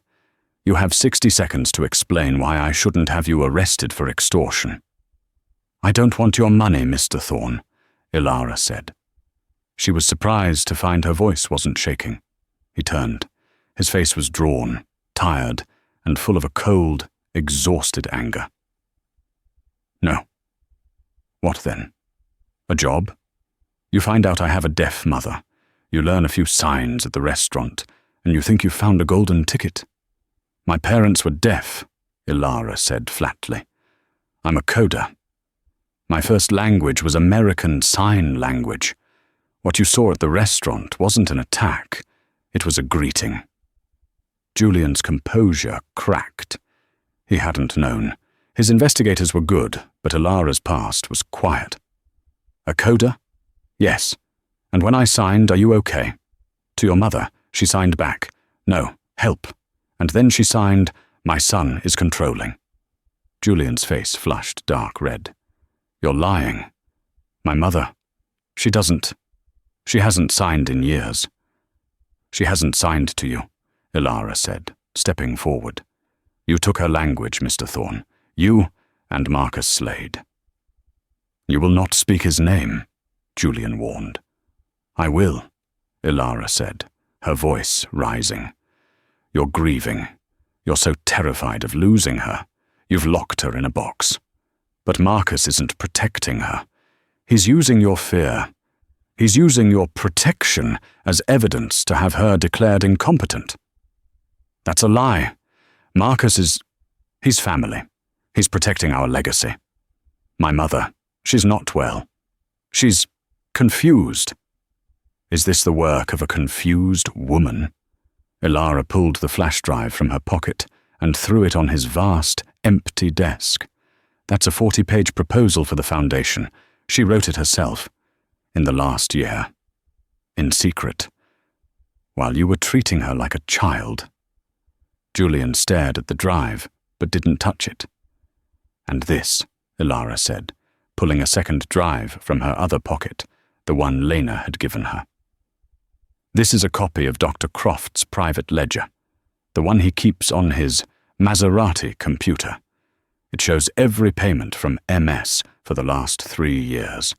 A: "You have 60 seconds to explain why I shouldn't have you arrested for extortion." "I don't want your money, Mr. Thorne," Ilara said. She was surprised to find her voice wasn't shaking. He turned. His face was drawn, tired, and full of a cold, exhausted anger. "No." "What then? A job? You find out I have a deaf mother. You learn a few signs at the restaurant, and you think you've found a golden ticket." "My parents were deaf," Ilara said flatly. "I'm a coder. My first language was American Sign Language. What you saw at the restaurant wasn't an attack. It was a greeting." Julian's composure cracked. He hadn't known. His investigators were good, but Ilara's past was quiet. "A coder?" "Yes. And when I signed, "Are you okay?" To your mother, she signed back, "No, help." And then she signed, "My son is controlling." Julian's face flushed dark red. "You're lying. My mother, she hasn't signed in years." "She hasn't signed to you," Ilara said, stepping forward. "You took her language, Mr. Thorne. You and Marcus Slade." "You will not speak his name," Julian warned. "I will," Ilara said, her voice rising. "You're grieving. You're so terrified of losing her. You've locked her in a box. But Marcus isn't protecting her. He's using your fear. He's using your protection as evidence to have her declared incompetent." "That's a lie. He's family. He's protecting our legacy. My mother, she's not well. She's confused." "Is this the work of a confused woman?" Ilara pulled the flash drive from her pocket and threw it on his vast, empty desk. "That's a 40-page proposal for the foundation. She wrote it herself. In the last year. In secret. While you were treating her like a child." Julian stared at the drive, but didn't touch it. "And this," Ilara said, pulling a second drive from her other pocket, the one Lena had given her. "This is a copy of Dr. Croft's private ledger, the one he keeps on his Maserati computer. It shows every payment from MS for the last 3 years.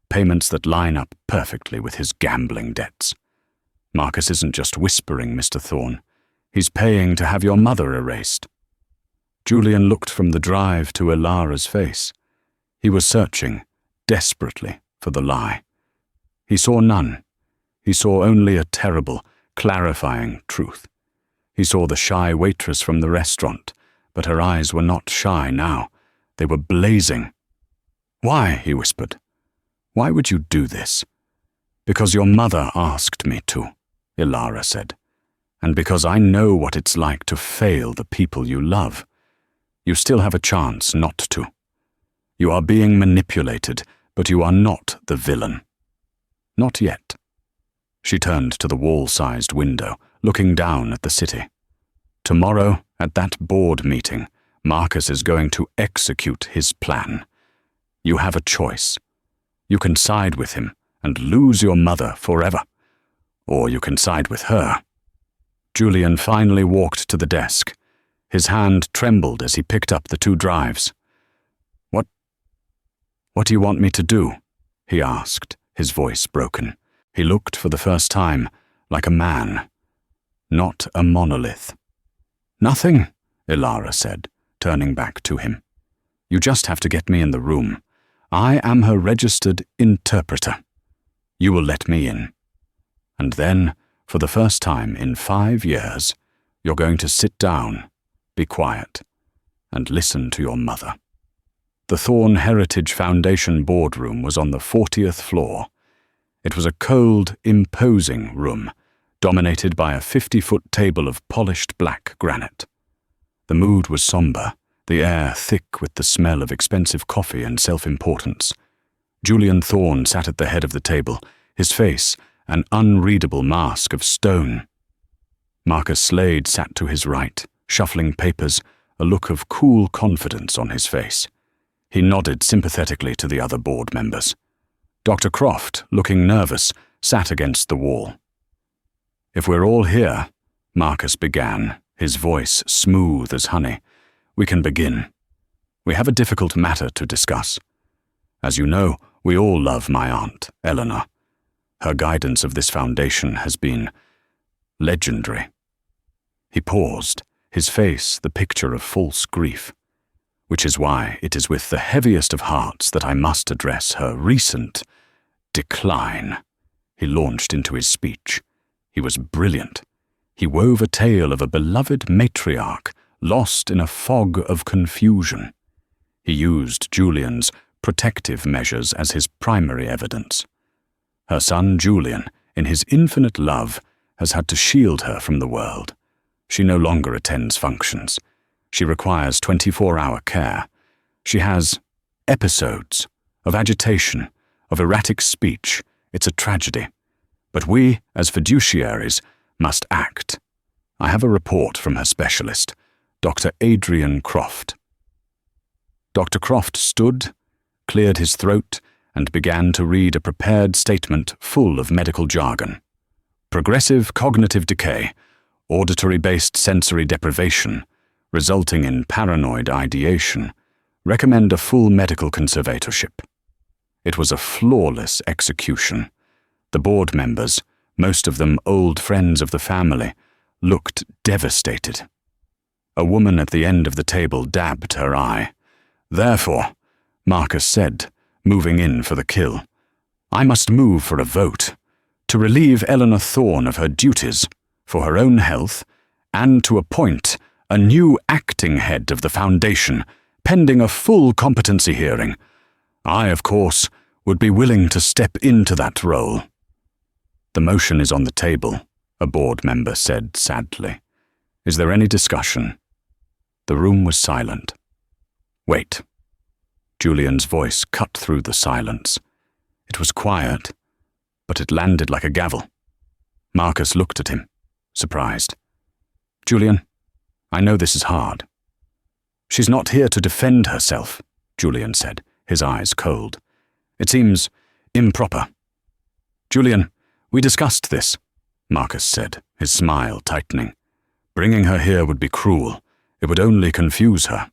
A: Payments that line up perfectly with his gambling debts. Marcus isn't just whispering, Mr. Thorne. He's paying to have your mother erased." Julian looked from the drive to Ilara's face. He was searching, desperately for the lie. He saw none. He saw only a terrible, clarifying truth. He saw the shy waitress from the restaurant, but her eyes were not shy now. They were blazing. "Why?" he whispered. "Why would you do this?" "Because your mother asked me to," Ilara said. "And because I know what it's like to fail the people you love. You still have a chance not to. You are being manipulated, but you are not the villain. Not yet." She turned to the wall-sized window, looking down at the city. "Tomorrow, at that board meeting, Marcus is going to execute his plan. You have a choice. You can side with him and lose your mother forever, or you can side with her." Julian finally walked to the desk. His hand trembled as he picked up the 2 drives. What do you want me to do?" he asked, his voice broken. He looked for the first time like a man, not a monolith. "Nothing," Ilara said, turning back to him. "You just have to get me in the room. I am her registered interpreter. You will let me in. And then, for the first time in 5 years, you're going to sit down, be quiet, and listen to your mother." The Thorn Heritage Foundation boardroom was on the 40th floor. It was a cold, imposing room, dominated by a 50-foot table of polished black granite. The mood was somber, the air thick with the smell of expensive coffee and self-importance. Julian Thorn sat at the head of the table, his face an unreadable mask of stone. Marcus Slade sat to his right, shuffling papers, a look of cool confidence on his face. He nodded sympathetically to the other board members. Dr. Croft, looking nervous, sat against the wall. "If we're all here," Marcus began, his voice smooth as honey, "we can begin. We have a difficult matter to discuss. As you know, we all love my aunt, Eleanor. Her guidance of this foundation has been legendary." He paused, his face the picture of false grief. "Which is why it is with the heaviest of hearts that I must address her recent decline." He launched into his speech. He was brilliant. He wove a tale of a beloved matriarch lost in a fog of confusion. He used Julian's protective measures as his primary evidence. Her son Julian, in his infinite love, has had to shield her from the world. She no longer attends functions. She requires 24-hour care. She has episodes of agitation, of erratic speech. It's a tragedy. But we, as fiduciaries, must act. I have a report from her specialist, Dr. Adrian Croft. Dr. Croft stood, cleared his throat, and began to read a prepared statement full of medical jargon. "Progressive cognitive decay, auditory-based sensory deprivation, resulting in paranoid ideation. Recommend a full medical conservatorship." It was a flawless execution. The board members, most of them old friends of the family, looked devastated. A woman at the end of the table dabbed her eye. "Therefore," Marcus said, moving in for the kill, "I must move for a vote, to relieve Eleanor Thorn of her duties, for her own health, and to appoint a new acting head of the foundation, pending a full competency hearing. I, of course, would be willing to step into that role." "The motion is on the table," a board member said sadly. "Is there any discussion?" The room was silent. "Wait." Julian's voice cut through the silence. It was quiet, but it landed like a gavel. Marcus looked at him, surprised. "Julian, I know this is hard." "She's not here to defend herself," Julian said, his eyes cold. "It seems improper." "Julian, we discussed this," Marcus said, his smile tightening. "Bringing her here would be cruel. It would only confuse her."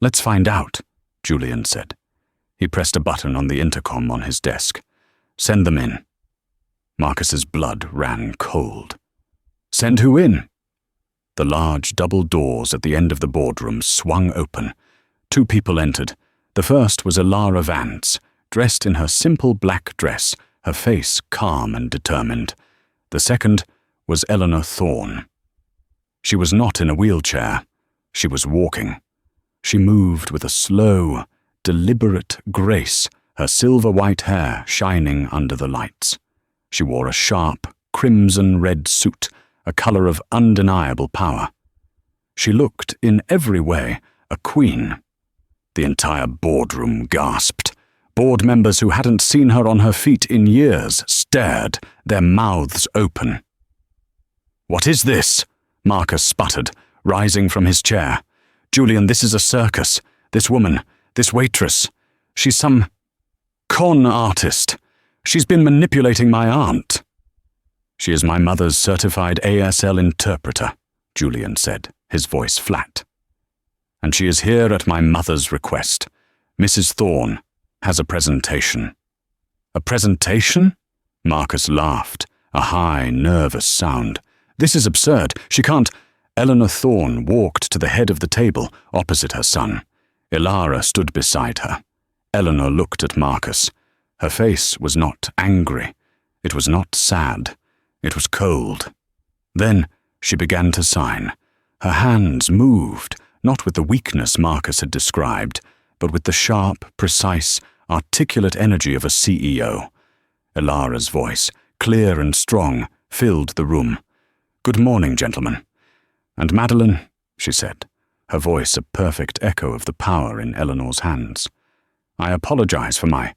A: "Let's find out," Julian said. He pressed a button on the intercom on his desk. "Send them in." Marcus's blood ran cold. "Send who in?" The large double doors at the end of the boardroom swung open. 2 people entered. The first was Ilara Vance, dressed in her simple black dress, her face calm and determined. The second was Eleanor Thorne. She was not in a wheelchair. She was walking. She moved with a slow, deliberate grace, her silver-white hair shining under the lights. She wore a sharp, crimson-red suit, a colour of undeniable power. She looked, in every way, a queen. The entire boardroom gasped. Board members who hadn't seen her on her feet in years stared, their mouths open. "What is this?" Marcus sputtered, rising from his chair. "Julian, this is a circus. This woman, this waitress, she's some con artist. She's been manipulating my aunt." "She is my mother's certified ASL interpreter," Julian said, his voice flat. "And she is here at my mother's request. Mrs. Thorne has a presentation." "A presentation?" Marcus laughed, a high, nervous sound. "This is absurd. She can't—" Eleanor Thorne walked to the head of the table, opposite her son. Ilara stood beside her. Eleanor looked at Marcus. Her face was not angry. It was not sad. It was cold. Then she began to sign. Her hands moved, not with the weakness Marcus had described, but with the sharp, precise, articulate energy of a CEO. Ilara's voice, clear and strong, filled the room. "Good morning, gentlemen. And Madeline," she said, her voice a perfect echo of the power in Eleanor's hands. "I apologize for my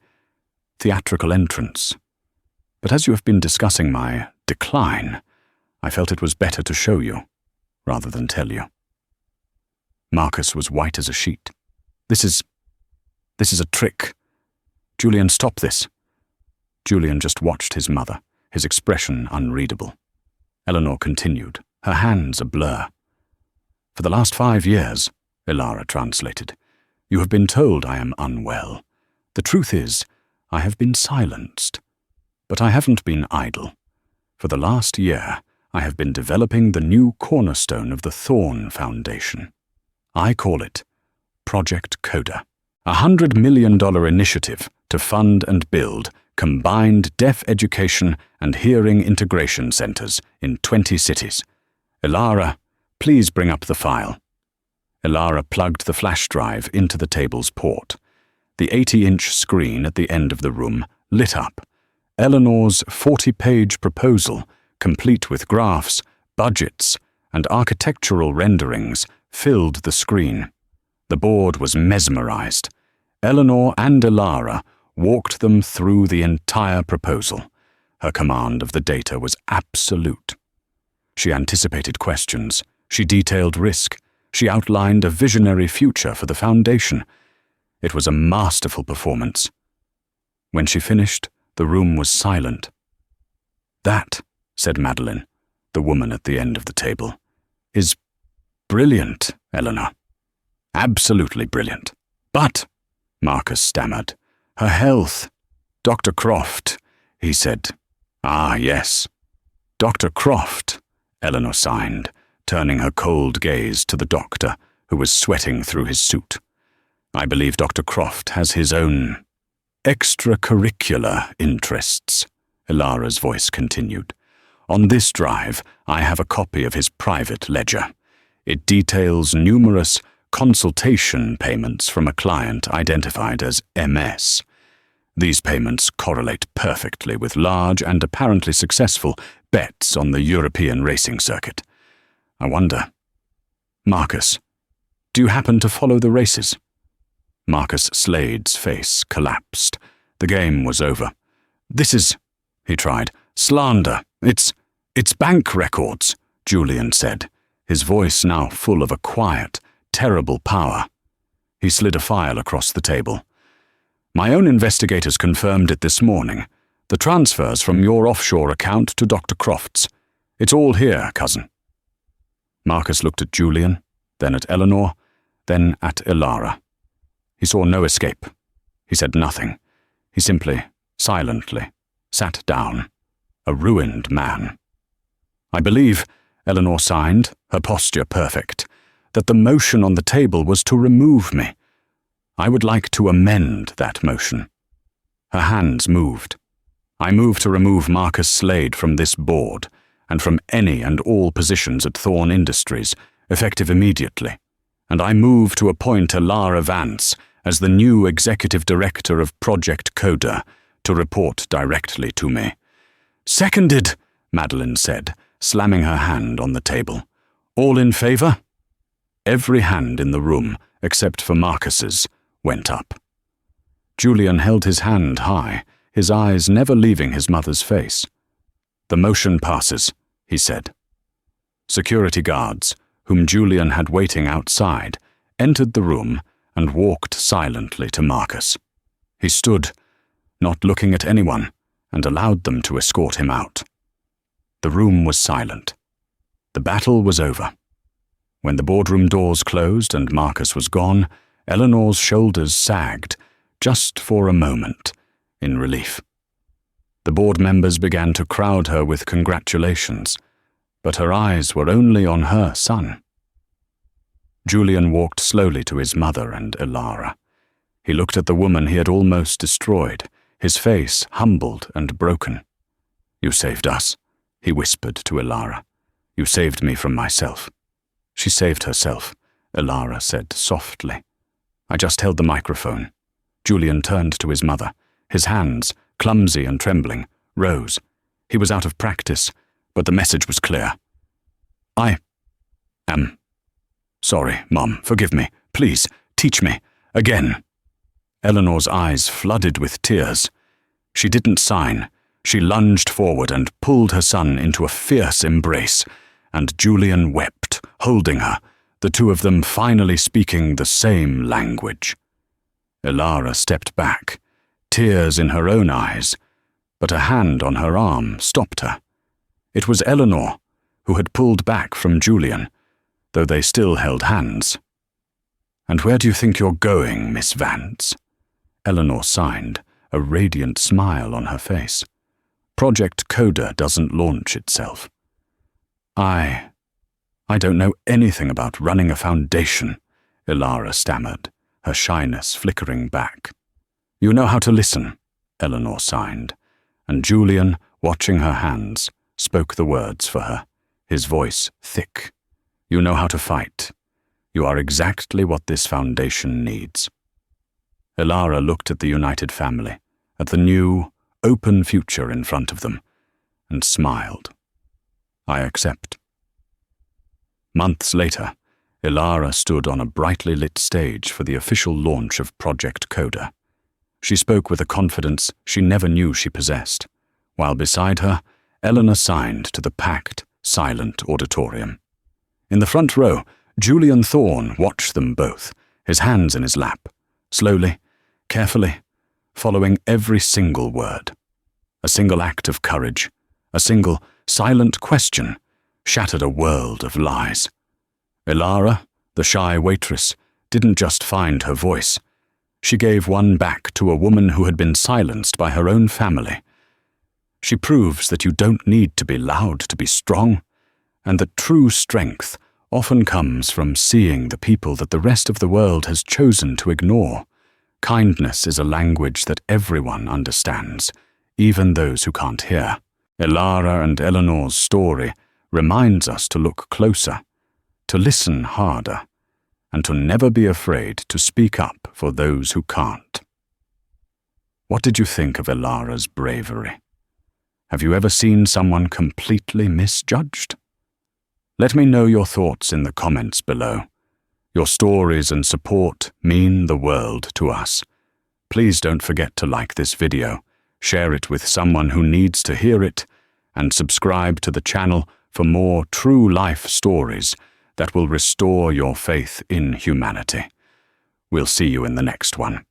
A: theatrical entrance. But as you have been discussing my decline, I felt it was better to show you, rather than tell you." Marcus was white as a sheet. This is a trick. Julian, stop this." Julian just watched his mother, his expression unreadable. Eleanor continued, her hands a blur. "For the last 5 years," Ilara translated, "you have been told I am unwell. The truth is, I have been silenced. But I haven't been idle. For the last year, I have been developing the new cornerstone of the Thorne Foundation. I call it Project Coda, a $100 million initiative to fund and build combined deaf education and hearing integration centers in 20 cities. Ilara, please bring up the file." Ilara plugged the flash drive into the table's port. The 80-inch screen at the end of the room lit up. Eleanor's 40-page proposal, complete with graphs, budgets, and architectural renderings, filled the screen. The board was mesmerized. Eleanor and Ilara walked them through the entire proposal. Her command of the data was absolute. She anticipated questions. She detailed risk. She outlined a visionary future for the foundation. It was a masterful performance. When she finished, the room was silent. "That," said Madeline, the woman at the end of the table, "is brilliant, Eleanor. Absolutely brilliant. But," Marcus stammered, "her health. Dr. Croft," he said. "Ah, yes. Dr. Croft," Eleanor signed, turning her cold gaze to the doctor, who was sweating through his suit. "I believe Dr. Croft has his own extracurricular interests," Ilara's voice continued. "On this drive, I have a copy of his private ledger. It details numerous consultation payments from a client identified as MS. These payments correlate perfectly with large and apparently successful bets on the European racing circuit. I wonder, Marcus, do you happen to follow the races?" Marcus Slade's face collapsed. The game was over. "This is," he tried, "slander. It's bank records," Julian said, his voice now full of a quiet, terrible power. He slid a file across the table. "My own investigators confirmed it this morning. The transfers from your offshore account to Dr. Croft's. It's all here, cousin." Marcus looked at Julian, then at Eleanor, then at Ilara. He saw no escape. He said nothing. He simply, silently, sat down, a ruined man. "I believe," Eleanor signed, her posture perfect, "that the motion on the table was to remove me. I would like to amend that motion." Her hands moved. I move to remove Marcus Slade from this board and from any and all positions at Thorn Industries, effective immediately. And I move to appoint Elara Vance as the new executive director of Project Coda to report directly to me. Seconded, Madeline said, slamming her hand on the table. All in favor? Every hand in the room, except for Marcus's, went up. Julian held his hand high, his eyes never leaving his mother's face. The motion passes, he said. Security guards, whom Julian had waiting outside, entered the room and walked silently to Marcus. He stood, not looking at anyone, and allowed them to escort him out. The room was silent. The battle was over. When the boardroom doors closed and Marcus was gone, Eleanor's shoulders sagged, just for a moment, in relief. The board members began to crowd her with congratulations, but her eyes were only on her son. Julian walked slowly to his mother and Elara. He looked at the woman he had almost destroyed, his face humbled and broken. "You saved us," he whispered to Elara. "You saved me from myself." "She saved herself," Elara said softly. I just held the microphone. Julian turned to his mother. His hands, clumsy and trembling, rose. He was out of practice, but the message was clear. "I am sorry, Mom. Forgive me. Please, teach me. Again." Eleanor's eyes flooded with tears. She didn't sign. She lunged forward and pulled her son into a fierce embrace, and Julian wept, holding her, the two of them finally speaking the same language. Elara stepped back, tears in her own eyes, but a hand on her arm stopped her. It was Eleanor, who had pulled back from Julian, though they still held hands. "And where do you think you're going, Miss Vance?" Eleanor signed, a radiant smile on her face. "Project Coda doesn't launch itself." I don't know anything about running a foundation," Elara stammered, her shyness flickering back. "You know how to listen," Eleanor signed, and Julian, watching her hands, spoke the words for her, his voice thick. "You know how to fight. You are exactly what this foundation needs." Elara looked at the united family, at the new, open future in front of them, and smiled. "I accept." Months later, Elara stood on a brightly lit stage for the official launch of Project Coda. She spoke with a confidence she never knew she possessed, while beside her, Eleanor signed to the packed, silent auditorium. In the front row, Julian Thorne watched them both, his hands in his lap, slowly, carefully, following every single word. A single act of courage, a single, silent question, shattered a world of lies. Elara, the shy waitress, didn't just find her voice. She gave one back to a woman who had been silenced by her own family. She proves that you don't need to be loud to be strong, and that true strength often comes from seeing the people that the rest of the world has chosen to ignore. Kindness is a language that everyone understands, even those who can't hear. Elara and Eleanor's story reminds us to look closer, to listen harder, and to never be afraid to speak up for those who can't. What did you think of Elara's bravery? Have you ever seen someone completely misjudged? Let me know your thoughts in the comments below. Your stories and support mean the world to us. Please don't forget to like this video, share it with someone who needs to hear it, and subscribe to the channel for more true life stories that will restore your faith in humanity. We'll see you in the next one.